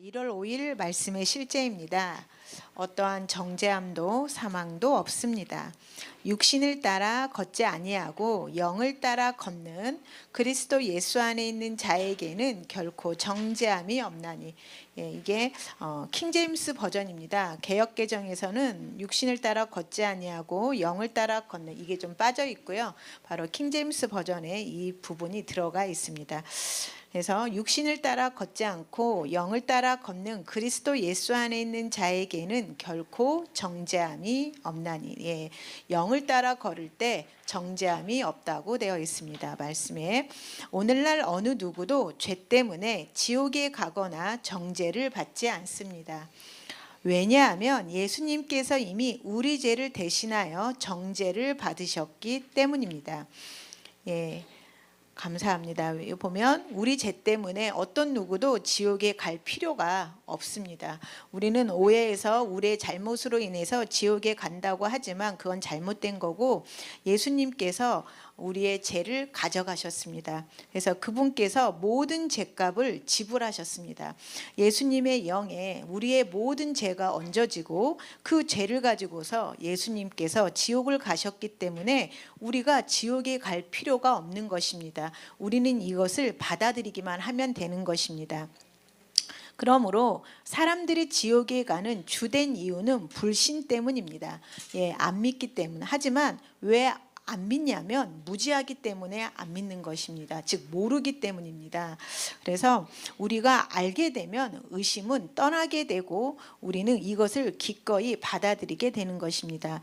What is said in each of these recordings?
1월 5일 말씀의 실제입니다. 어떠한 정죄함도 사망도 없습니다. 육신을 따라 걷지 아니하고 영을 따라 걷는 그리스도 예수 안에 있는 자에게는 결코 정죄함이 없나니. 이게 킹제임스 버전입니다. 개역개정에서는 육신을 따라 걷지 아니하고 영을 따라 걷는, 이게 좀 빠져 있고요. 바로 킹제임스 버전에 이 부분이 들어가 있습니다. 그래서 육신을 따라 걷지 않고 영을 따라 걷는 그리스도 예수 안에 있는 자에게는 결코 정죄함이 없나니. 영을 따라 걸을 때 정죄함이 없다고 되어 있습니다. 말씀에 오늘날 어느 누구도 죄 때문에 지옥에 가거나 정죄를 받지 않습니다. 왜냐하면 예수님께서 이미 우리 죄를 대신하여 정죄를 받으셨기 때문입니다. 감사합니다. 보면 우리 죄 때문에 어떤 누구도 지옥에 갈 필요가 없습니다. 우리는 오해해서 우리의 잘못으로 인해서 지옥에 간다고 하지만 그건 잘못된 거고, 예수님께서 우리의 죄를 가져가셨습니다. 그래서 그분께서 모든 죄값을 지불하셨습니다. 예수님의 영에 우리의 모든 죄가 얹어지고 그 죄를 가지고서 예수님께서 지옥을 가셨기 때문에 우리가 지옥에 갈 필요가 없는 것입니다. 우리는 이것을 받아들이기만 하면 되는 것입니다. 그러므로 사람들이 지옥에 가는 주된 이유는 불신 때문입니다. 안 믿기 때문. 하지만 왜 안 믿냐면 무지하기 때문에 안 믿는 것입니다. 즉 모르기 때문입니다. 그래서 우리가 알게 되면 의심은 떠나게 되고 우리는 이것을 기꺼이 받아들이게 되는 것입니다.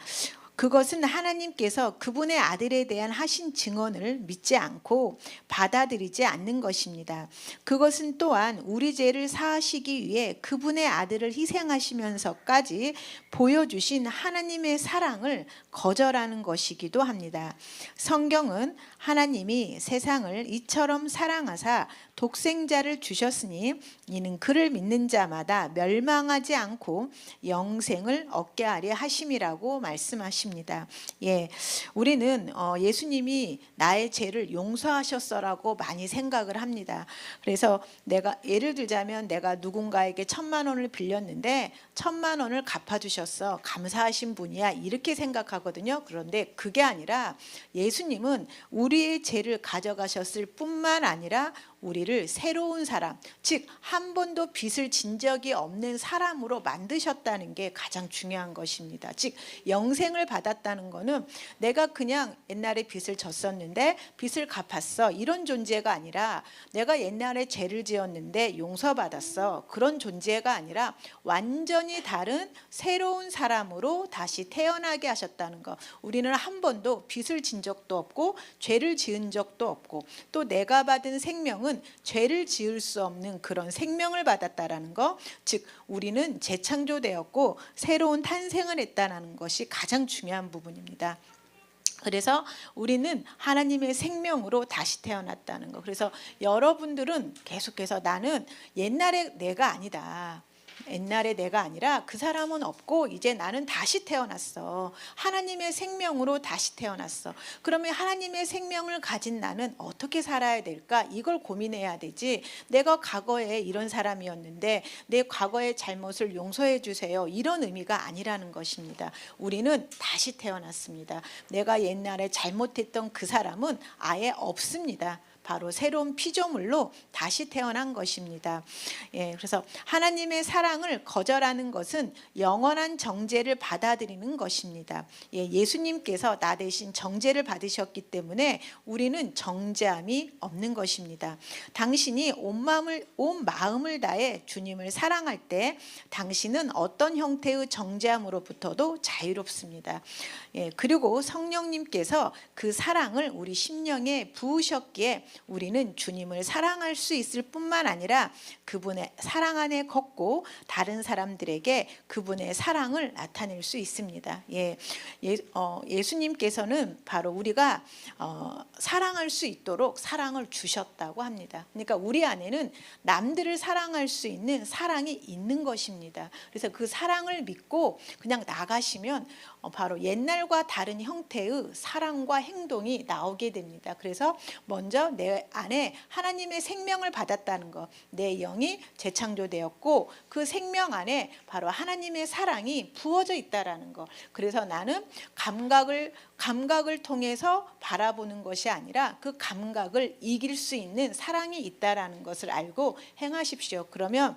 그것은 하나님께서 그분의 아들에 대한 하신 증언을 믿지 않고 받아들이지 않는 것입니다. 그것은 또한 우리 죄를 사하시기 위해 그분의 아들을 희생하시면서까지 보여주신 하나님의 사랑을 거절하는 것이기도 합니다. 성경은 하나님이 세상을 이처럼 사랑하사 독생자를 주셨으니 이는 그를 믿는 자마다 멸망하지 않고 영생을 얻게 하려 하심이라고 말씀하십니다. 우리는 예수님이 나의 죄를 용서하셨어라고 많이 생각을 합니다. 그래서 내가 예를 들자면 내가 누군가에게 1,000만 원을 빌렸는데 1,000만 원을 갚아주셨어. 감사하신 분이야. 이렇게 생각하거든요. 그런데 그게 아니라 예수님은 우리의 죄를 가져가셨을 뿐만 아니라 우리를 새로운 사람, 즉 한 번도 빚을 진 적이 없는 사람으로 만드셨다는 게 가장 중요한 것입니다. 즉 영생을 받았다는 거는 내가 그냥 옛날에 빚을 졌었는데 빚을 갚았어, 이런 존재가 아니라 내가 옛날에 죄를 지었는데 용서받았어, 그런 존재가 아니라 완전히 다른 새로운 사람으로 다시 태어나게 하셨다는 거. 우리는 한 번도 빚을 진 적도 없고 죄를 지은 적도 없고, 또 내가 받은 생명은 죄를 지을 수 없는 그런 생명을 받았다라는 거, 즉 우리는 재창조되었고 새로운 탄생을 했다는 것이 가장 중요한 부분입니다. 그래서 우리는 하나님의 생명으로 다시 태어났다는 거. 그래서 여러분들은 계속해서 나는 옛날에 내가 아니다, 옛날에 내가 아니라 그 사람은 없고 이제 나는 다시 태어났어. 하나님의 생명으로 다시 태어났어. 그러면 하나님의 생명을 가진 나는 어떻게 살아야 될까? 이걸 고민해야 되지. 내가 과거에 이런 사람이었는데 내 과거의 잘못을 용서해 주세요, 이런 의미가 아니라는 것입니다. 우리는 다시 태어났습니다. 내가 옛날에 잘못했던 그 사람은 아예 없습니다. 바로 새로운 피조물로 다시 태어난 것입니다. 그래서 하나님의 사랑을 거절하는 것은 영원한 정죄를 받아들이는 것입니다. 예수님께서 나 대신 정죄를 받으셨기 때문에 우리는 정죄함이 없는 것입니다. 당신이 온 마음을 다해 주님을 사랑할 때 당신은 어떤 형태의 정죄함으로부터도 자유롭습니다. 그리고 성령님께서 그 사랑을 우리 심령에 부으셨기에 우리는 주님을 사랑할 수 있을 뿐만 아니라 그분의 사랑 안에 걷고 다른 사람들에게 그분의 사랑을 나타낼 수 있습니다. 예수님께서는 바로 우리가 사랑할 수 있도록 사랑을 주셨다고 합니다. 그러니까 우리 안에는 남들을 사랑할 수 있는 사랑이 있는 것입니다. 그래서 그 사랑을 믿고 그냥 나가시면 바로 옛날과 다른 형태의 사랑과 행동이 나오게 됩니다. 그래서 먼저 내 내 안에 하나님의 생명을 받았다는 것, 내 영이 재창조되었고 그 생명 안에 바로 하나님의 사랑이 부어져 있다라는 것. 그래서 나는 감각을 통해서 바라보는 것이 아니라 그 감각을 이길 수 있는 사랑이 있다라는 것을 알고 행하십시오. 그러면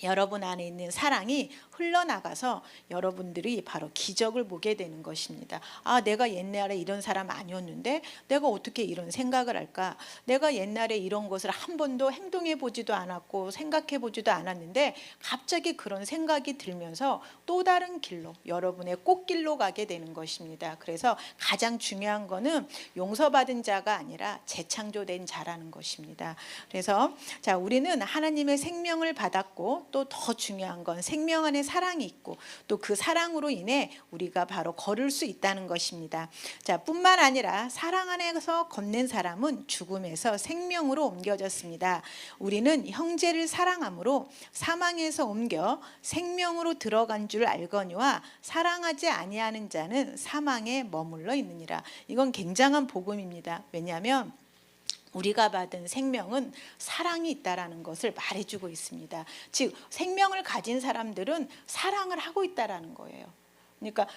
여러분 안에 있는 사랑이 흘러나가서 여러분들이 바로 기적을 보게 되는 것입니다. 아, 내가 옛날에 이런 사람 아니었는데 내가 어떻게 이런 생각을 할까? 내가 옛날에 이런 것을 한 번도 행동해 보지도 않았고 생각해 보지도 않았는데 갑자기 그런 생각이 들면서 또 다른 길로, 여러분의 꽃길로 가게 되는 것입니다. 그래서 가장 중요한 거는 용서받은 자가 아니라 재창조된 자라는 것입니다. 그래서 자, 우리는 하나님의 생명을 받았고 또 더 중요한 건 생명 안에 사랑이 있고 또 그 사랑으로 인해 우리가 바로 걸을 수 있다는 것입니다. 자, 뿐만 아니라 사랑 안에서 걷는 사람은 죽음에서 생명으로 옮겨졌습니다. 우리는 형제를 사랑함으로 사망에서 옮겨 생명으로 들어간 줄 알거니와 사랑하지 아니하는 자는 사망에 머물러 있느니라. 이건 굉장한 복음입니다. 왜냐하면 우리가 받은 생명은 사랑이 있다라는 것을 말해주고 있습니다. 즉 생명을 가진 사람들은 사랑을 하고 있다라는 거예요. 그러니까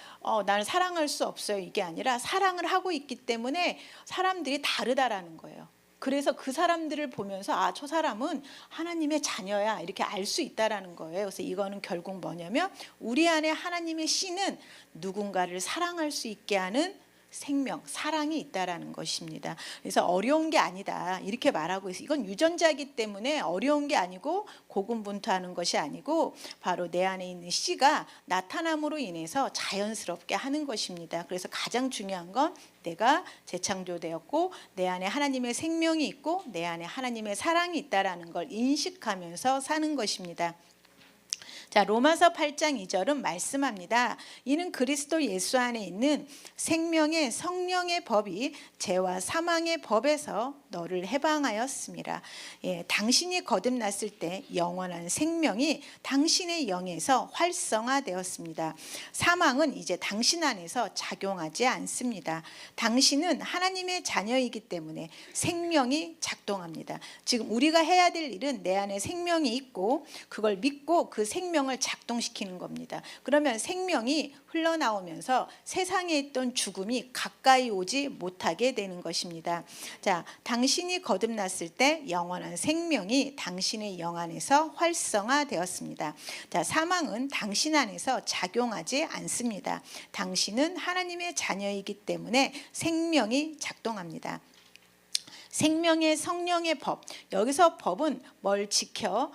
나는 사랑할 수 없어요, 이게 아니라 사랑을 하고 있기 때문에 사람들이 다르다라는 거예요. 그래서 그 사람들을 보면서 아, 저 사람은 하나님의 자녀야 이렇게 알 수 있다라는 거예요. 그래서 이거는 결국 뭐냐면 우리 안에 하나님의 씨는 누군가를 사랑할 수 있게 하는 생명, 사랑이 있다라는 것입니다. 그래서 어려운 게 아니다 이렇게 말하고 있어요. 이건 유전자이기 때문에 어려운 게 아니고 고군분투하는 것이 아니고 바로 내 안에 있는 씨가 나타남으로 인해서 자연스럽게 하는 것입니다. 그래서 가장 중요한 건 내가 재창조되었고 내 안에 하나님의 생명이 있고 내 안에 하나님의 사랑이 있다라는 걸 인식하면서 사는 것입니다. 자, 로마서 8장 2절은 말씀합니다. 이는 그리스도 예수 안에 있는 생명의 성령의 법이 죄와 사망의 법에서 너를 해방하였습니다. 예, 당신이 거듭났을 때 영원한 생명이 당신의 영에서 활성화되었습니다. 사망은 이제 당신 안에서 작용하지 않습니다. 당신은 하나님의 자녀이기 때문에 생명이 작동합니다. 지금 우리가 해야 될 일은 내 안에 생명이 있고 그걸 믿고 그 생명을 작동시키는 겁니다. 그러면 생명이 흘러나오면서 세상에 있던 죽음이 가까이 오지 못하게 되는 것입니다. 자, 당신이 거듭났을 때 영원한 생명이 당신의 영 안에서 활성화되었습니다. 자, 사망은 당신 안에서 작용하지 않습니다. 당신은 하나님의 자녀이기 때문에 생명이 작동합니다. 생명의 성령의 법, 여기서 법은 뭘 지켜?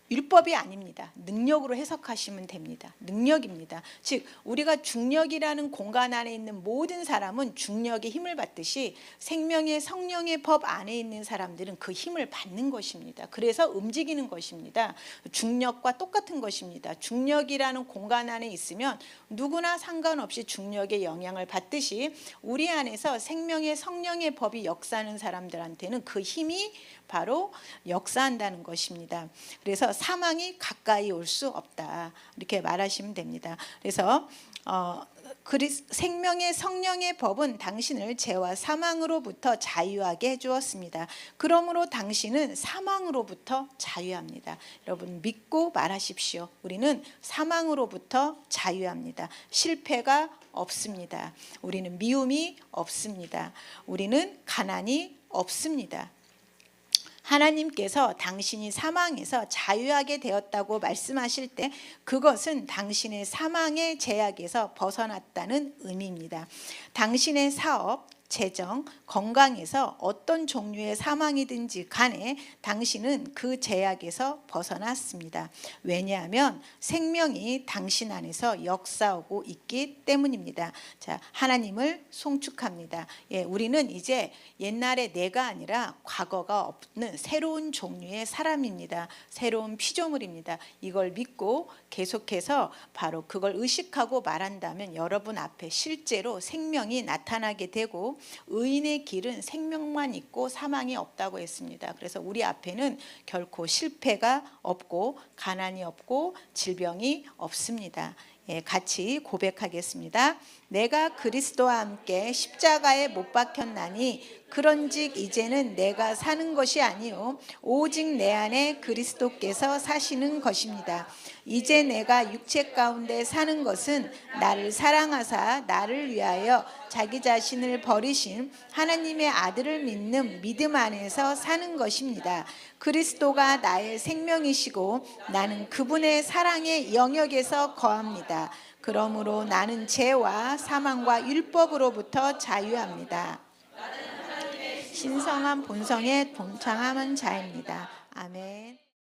율법이 아닙니다. 능력으로 해석하시면 됩니다. 능력입니다. 즉 우리가 중력이라는 공간 안에 있는 모든 사람은 중력의 힘을 받듯이 생명의 성령의 법 안에 있는 사람들은 그 힘을 받는 것입니다. 그래서 움직이는 것입니다. 중력과 똑같은 것입니다. 중력이라는 공간 안에 있으면 누구나 상관없이 중력의 영향을 받듯이 우리 안에서 생명의 성령의 법이 역사하는 사람들한테는 그 힘이 바로 역사한다는 것입니다. 그래서 사망이 가까이 올 수 없다 이렇게 말하시면 됩니다. 그래서 생명의 성령의 법은 당신을 죄와 사망으로부터 자유하게 해주었습니다. 그러므로 당신은 사망으로부터 자유합니다. 여러분 믿고 말하십시오. 우리는 사망으로부터 자유합니다. 실패가 없습니다. 우리는 미움이 없습니다. 우리는 가난이 없습니다. 하나님께서 당신이 사망에서 자유하게 되었다고 말씀하실 때 그것은 당신의 사망의 제약에서 벗어났다는 의미입니다. 당신의 사업, 재정, 건강에서 어떤 종류의 사망이든지 간에 당신은 그 제약에서 벗어났습니다. 왜냐하면 생명이 당신 안에서 역사하고 있기 때문입니다. 자, 하나님을 송축합니다. 예, 우리는 이제 옛날의 내가 아니라 과거가 없는 새로운 종류의 사람입니다. 새로운 피조물입니다. 이걸 믿고 계속해서 바로 그걸 의식하고 말한다면 여러분 앞에 실제로 생명이 나타나게 되고 의인의 길은 생명만 있고 사망이 없다고 했습니다. 그래서 우리 앞에는 결코 실패가 없고 가난이 없고 질병이 없습니다. 같이 고백하겠습니다. 내가 그리스도와 함께 십자가에 못 박혔나니 그런즉 이제는 내가 사는 것이 아니요 오직 내 안에 그리스도께서 사시는 것입니다. 이제 내가 육체 가운데 사는 것은 나를 사랑하사 나를 위하여 자기 자신을 버리신 하나님의 아들을 믿는 믿음 안에서 사는 것입니다. 그리스도가 나의 생명이시고 나는 그분의 사랑의 영역에서 거합니다. 그러므로 나는 죄와 사망과 율법으로부터 자유합니다. 신성한 본성에 동참하는 자입니다. 아멘.